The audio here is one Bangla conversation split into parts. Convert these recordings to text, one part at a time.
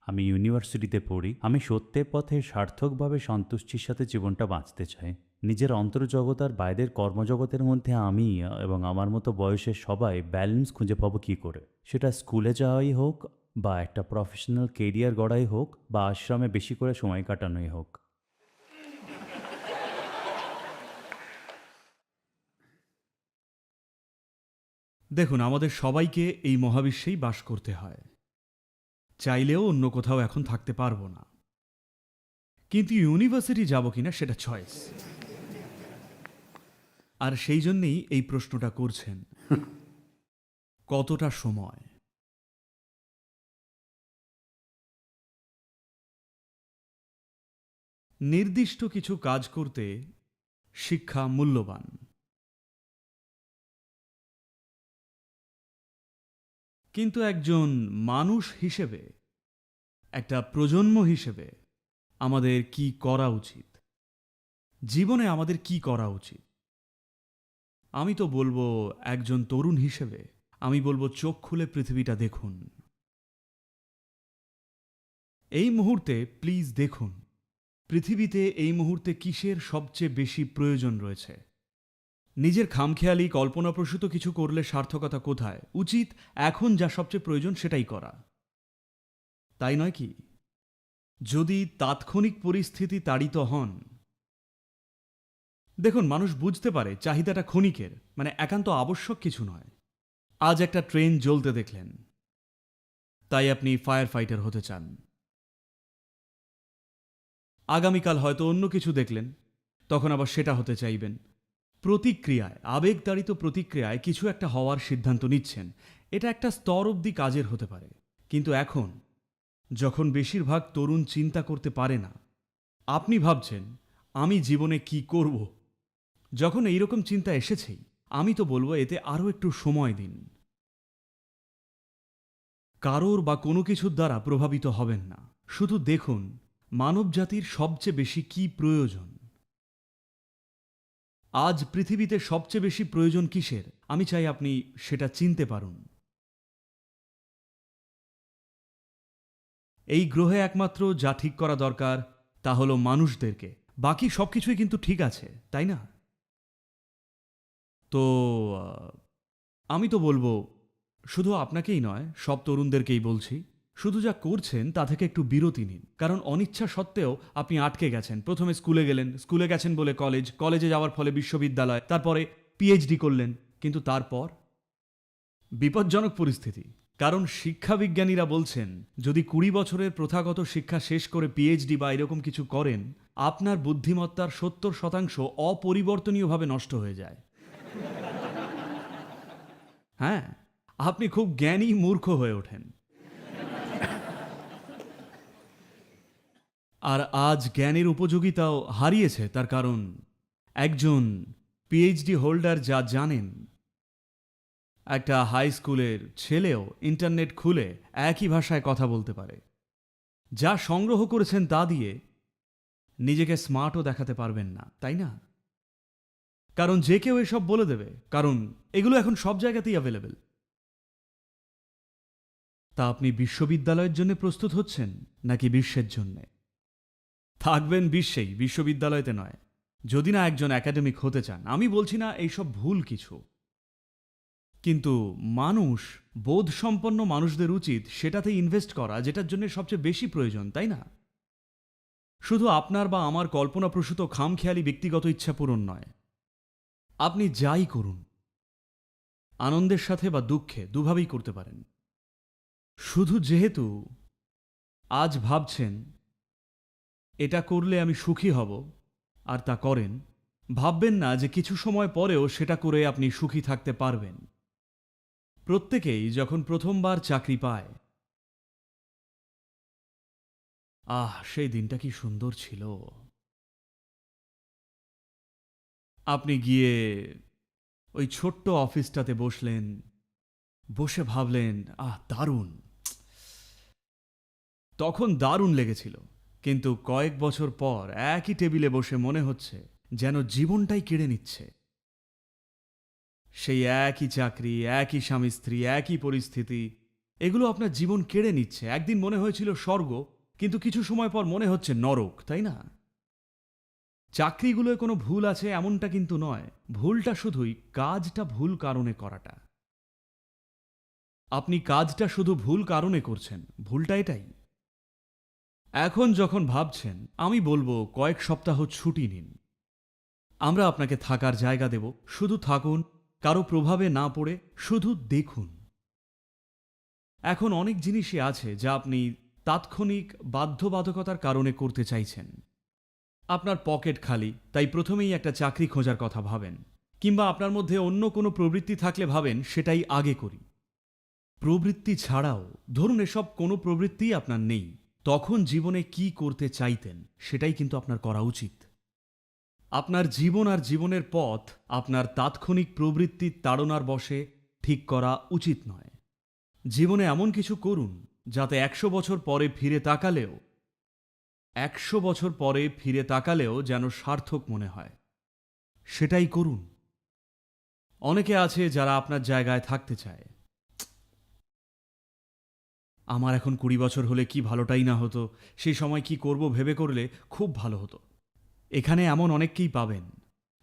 আমি ইউনিভার্সিটিতে পড়ি। আমি সত্যের পথে সার্থকভাবে সন্তুষ্টির সাথে জীবনটা বাঁচতে চাই। নিজের অন্তর্জগৎ আর বাইরের কর্মজগতের মধ্যে আমি এবং আমার মতো বয়সের সবাই ব্যালেন্স খুঁজে পাবো কী করে? সেটা স্কুলে যাওয়াই হোক, বা একটা প্রফেশনাল কেরিয়ার গড়াই হোক, বা আশ্রমে বেশি করে সময় কাটানোই হোক। দেখুন, আমাদের সবাইকে এই মহাবিশ্বেই বাস করতে হয়। চাইলেও অন্য কোথাও এখন থাকতে পারবো না। কিন্তু ইউনিভার্সিটি যাব কিনা সেটা চয়েস। আর সেই জন্যেই এই প্রশ্নটা করছেন, কতটা সময়? নির্দিষ্ট কিছু কাজ করতে শিক্ষা মূল্যবান, কিন্তু একজন মানুষ হিসেবে, একটা প্রজন্ম হিসেবে আমাদের কি করা উচিত? জীবনে আমাদের কি করা উচিত? আমি তো বলবো, একজন তরুণ হিসেবে আমি বলবো, চোখ খুলে পৃথিবীটা দেখুন। এই মুহূর্তে প্লিজ দেখুন, পৃথিবীতে এই মুহূর্তে কিসের সবচেয়ে বেশি প্রয়োজন রয়েছে। নিজের খামখেয়ালি কল্পনাপ্রসূত কিছু করলে সার্থকতা কোথায়? উচিত এখন যা সবচেয়ে প্রয়োজন সেটাই করা, তাই নয় কি? যদি তাৎক্ষণিক পরিস্থিতি তাড়িত হন, দেখুন, মানুষ বুঝতে পারে চাহিদাটা ক্ষণিকের, মানে একান্ত আবশ্যক কিছু নয়। আজ একটা ট্রেন জ্বলতে দেখলেন, তাই আপনি ফায়ার ফাইটার হতে চান। আগামীকাল হয়তো অন্য কিছু দেখলেন, তখন আবার সেটা হতে চাইবেন। প্রতিক্রিয়ায়, আবেগতাড়িত প্রতিক্রিয়ায় কিছু একটা হওয়ার সিদ্ধান্ত নিচ্ছেন। এটা একটা স্তর অবধি কাজের হতে পারে, কিন্তু এখন যখন বেশিরভাগ তরুণ চিন্তা করতে পারে না, আপনি ভাবছেন আমি জীবনে কি করব, যখন এইরকম চিন্তা এসেছেই, আমি তো বলবো এতে আরও একটু সময় দিন। কারোর বা কোনো কিছুর দ্বারা প্রভাবিত হবেন না, শুধু দেখুন মানবজাতির সবচেয়ে বেশি কি প্রয়োজন। আজ পৃথিবীতে সবচেয়ে বেশি প্রয়োজন কিসের, আমি চাই আপনি সেটা চিনতে পারুন। এই গ্রহে একমাত্র যা ঠিক করা দরকার তা হলো মানুষদেরকে। বাকি সবকিছুই কিন্তু ঠিক আছে, তাই না? তো আহ, আমি তো বলবো, শুধু আপনাকেই নয়, সব তরুণদেরকেই বলছি, শুধু যা করছেন তা থেকে একটু বিরতি নিন। কারণ অনিচ্ছা সত্ত্বেও আপনি আটকে গেছেন। প্রথমে স্কুলে গেলেন, স্কুলে গেছেন বলে কলেজ, কলেজে যাওয়ার ফলে বিশ্ববিদ্যালয়, তারপরে পিএইচডি করলেন। কিন্তু তারপর বিপজ্জনক পরিস্থিতি। কারণ শিক্ষাবিজ্ঞানীরা বলছেন, যদি 20 বছরের প্রথাগত শিক্ষা শেষ করে পিএইচডি বা এরকম কিছু করেন, আপনার বুদ্ধিমত্তার 70% অপরিবর্তনীয়ভাবে নষ্ট হয়ে যায়। হ্যাঁ, আপনি খুব জ্ঞানী মূর্খ হয়ে ওঠেন। আর আজ জ্ঞানের উপযোগিতাও হারিয়েছে, তার কারণ একজন পিএইচডি হোল্ডার যা জানেন, একটা হাই স্কুলের ছেলেও ইন্টারনেট খুলে একই ভাষায় কথা বলতে পারে। যা সংগ্রহ করেছেন তা দিয়ে নিজেকে স্মার্টও দেখাতে পারবেন না, তাই না? কারণ যে কেউ এসব বলে দেবে, কারণ এগুলো এখন সব জায়গাতেই অ্যাভেলেবেল। তা আপনি বিশ্ববিদ্যালয়ের জন্য প্রস্তুত হচ্ছেন নাকি বিশ্বের জন্যে? থাকবেন বিশ্বেই, বিশ্ববিদ্যালয়তে নয়। যদি না একজন একাডেমিক হতে চান, আমি বলছি না এইসব ভুল কিছু, কিন্তু মানুষ, বোধসম্পন্ন মানুষদের উচিত সেটাতে ইনভেস্ট করা যেটার জন্য সবচেয়ে বেশি প্রয়োজন, তাই না? শুধু আপনার বা আমার কল্পনাপ্রসূত খামখেয়ালি ব্যক্তিগত ইচ্ছা পূরণ নয়। আপনি যাই করুন, আনন্দের সাথে বা দুঃখে দুভাবেই করতে পারেন। শুধু যেহেতু আজ ভাবছেন এটা করলে আমি সুখী হব, আর তা করেন, ভাববেন না যে কিছু সময় পরেও সেটা করে আপনি সুখী থাকতে পারবেন। প্রত্যেকেই যখন প্রথমবার চাকরি পায়, সেই দিনটা কি সুন্দর ছিল। আপনি গিয়ে ওই ছোট্ট অফিসটাতে বসলেন, বসে ভাবলেন, দারুণ, তখন দারুণ লেগেছিল। কিন্তু কয়েক বছর পর একই টেবিলে বসে মনে হচ্ছে যেন জীবনটাই কেড়ে নিচ্ছে। সেই একই চাকরি, একই স্বামী স্ত্রী, একই পরিস্থিতি, এগুলো আপনার জীবন কেড়ে নিচ্ছে। একদিন মনে হয়েছিল স্বর্গ, কিন্তু কিছু সময় পর মনে হচ্ছে নরক, তাই না? চাকরিগুলোয় কোনো ভুল আছে এমনটা কিন্তু নয়। ভুলটা শুধুই কাজটা ভুল কারণে করাটা। আপনি কাজটা শুধু ভুল কারণে করছেন, ভুলটা এটাই। এখন যখন ভাবছেন, আমি বলবো কয়েক সপ্তাহ ছুটি নিন। আমরা আপনাকে থাকার জায়গা দেব, শুধু থাকুন, কারো প্রভাবে না পড়ে শুধু দেখুন। এখন অনেক জিনিসই আছে যা আপনি তাৎক্ষণিক বাধ্যবাধকতার কারণে করতে চাইছেন। আপনার পকেট খালি, তাই প্রথমেই একটা চাকরি খোঁজার কথা ভাবেন, কিংবা আপনার মধ্যে অন্য কোনো প্রবৃত্তি থাকলে ভাবেন সেটাই আগে করি। প্রবৃত্তি ছাড়াও ধরুন এসব কোনো প্রবৃত্তিই আপনার নেই, তখন জীবনে কি করতে চাইতেন সেটাই কিন্তু আপনার করা উচিত। আপনার জীবন আর জীবনের পথ আপনার তাৎক্ষণিক প্রবৃত্তির তাড়নার বশে ঠিক করা উচিত নয়। জীবনে এমন কিছু করুন যাতে 100 বছর পরে ফিরে তাকালেও যেন সার্থক মনে হয়। সেটাই করুন। অনেকে আছে যারা আপনার জায়গায় থাকতে চায়। আমার এখন 20 বছর হলে কি ভালোটাই না হতো, সেই সময় কি করব ভেবে করলে খুব ভালো হতো। এখানে এমন অনেককেই পাবেন।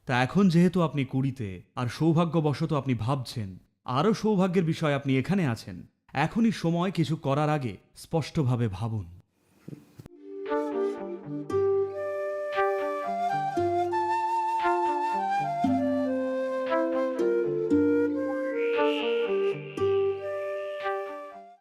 তা এখন যেহেতু আপনি 20-তে আর সৌভাগ্যবশত আপনি ভাবছেন, আরও সৌভাগ্যের বিষয় আপনি এখানে আছেন, এখনই সময় কিছু করার আগে স্পষ্টভাবে ভাবুন।